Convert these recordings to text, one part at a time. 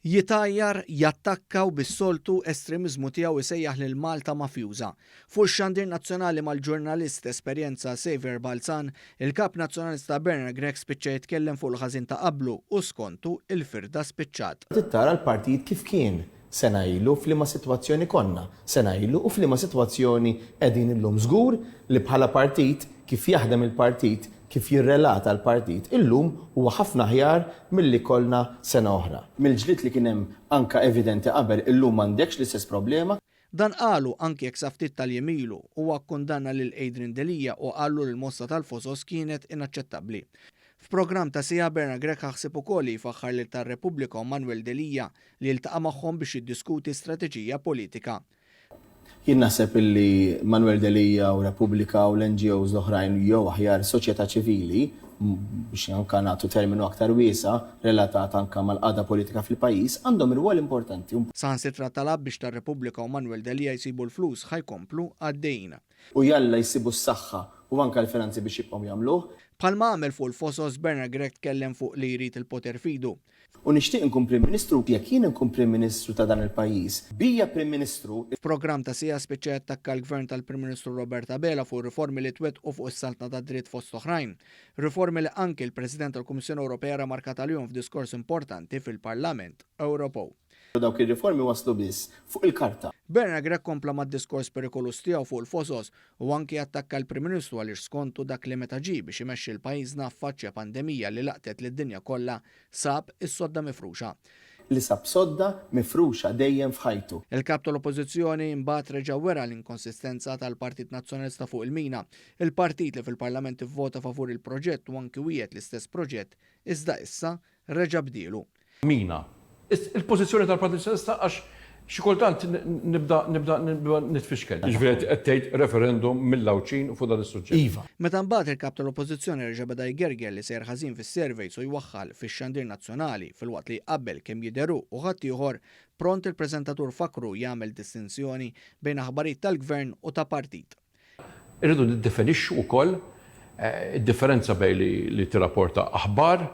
Jitajjar, jattakkaw bis-soltu estremizmu tiegħu isejjaħ lil Malta mafjuża. Fuq ix-xandir nazzjonali mal-ġurnalist esperjenza Xavier Balzan, il-kap nazzjonalista Bernard Grech spiċċa jitkellem fuq il-ħażin ta' qablu u skontu il-firda spiċċat. Tittara l-partit kif kien sena ilu f'liema sitwazzjoni konna, sena ilu u f'liema sitwazzjoni qegħdin illum żgur li bħala partit kif jaħdem il-partit kif jirrelata l-partit illum huwa ħafna ħjar milli kollna sena oħra. Mill-ġlied li kien hemm anke evidenti qabel illum m'għandekx l-istess problema. Dan qalu anke jekk saftit tal-jemilu huwa kkundanna lil Adrian Delija u qalu li l-mossa tal-Fosos kienet inaċċettabbli. F'programm ta' sija Bernard Grech ħasseb ukoll jfaħħar lil tar-Repubblika u Manuel Delija li ltaqa' magħhom biex jiddiskuti strateġija politika. Jien naħseb illi Manuel Delija u Repubblika u l-NGOs l-oħrajn jew aħjar soċjetà ċivili biex anke nagħtu terminu aktar wiesa relatat anke mal-qagħda politika fil-pajjiż għandhom irwol importanti. Saħansitra talab biex tar-Repubblika u Manuel Delija jsibu l-flus ħajkomplu għaddejjin. U jalla jsibu s-saħħa u anke l-finanzi biex jibqgħu jagħmluh. Bħalma għamel fuq il-Fosos Bernard Grech tkellem fuq li jrid il-poter fidu. U nixtieq inkun Prim Ministru jekk jien inkun Prim Ministru ta' dan il-pajjiż. Bija Prim Ministru. F'programm ta' sija speċjali attakka l-Gvern tal-Prim Ministru Robert Abela fuq riformi li twettqu fuq is-saltna tad-dritt fost oħrajn. Riformi li anke l-President tal-Kummissjoni Ewropea remarkat għalihom f'diskors importanti fil-Parlament Ewropew. Dawk ir-riformi waslu biss fuq il-karta. Bernard Grech kompla mad-diskors perikolus tiegħu fuq il-Fosos u anke attakka l-Prim Ministru għaliex skontu dak li meta ġie biex imexxi l-pajjiżna affaċċja pandemija li laqtet lid-dinja kollha sab is-sodda mifruxa. Li sab sodda mifruxa dejjem f'ħajtu. Il-kap tal-Oppożizzjoni mbagħad reġa' wera l-inkonsistenza tal-Partit Nazzjonalista fuq il-Mina, il-partit li fil-Parlament ivvota favur il-proġett u anke wieħed l-istess proġett iżda issa reġa' bdielu. Mina. Il-pożizzjoni tal-Partit Nazzjonalista għax xi kultant nibda nitfixkel. Ġifieri qed tgħid referendum mill-lawċin fuq dan is-suġġett. Iva. Meta mbagħad il-kap tal-Oppożizzjoni reġa' beda jgerger li sejr ħażin fis-surveys u jwaħħal fix-xandir nazzjonali filwaqt li qabel kemm jidheru u ħadd ieħor pront il-preżentatur fakru jagħmel distinzjoni bejn aħbarijiet tal-Gvern u ta' partit. Irridu niddefinixxu wkoll id-differenza bejn li tirrapporta aħbar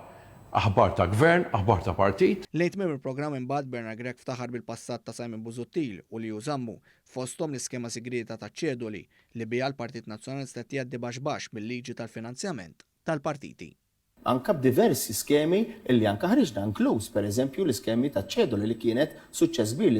ta' gvern, aħbar ta' partit. Lejt minn il-programm imbagħad Bernard Grech ftaħar bil-passat ta' Simon Busuttil u li jużammu fosthom l-iskema sigrita ta' ċeduli li biha l-Partit Nazzjonalista jgħaddi baxx bil-liġi tal-finanzjament tal-partiti. Anka b'diversi skemi illi anka ħriġna inkluż pereżempju l-iskemi ta' ċedoli li kienet suċċess kbir li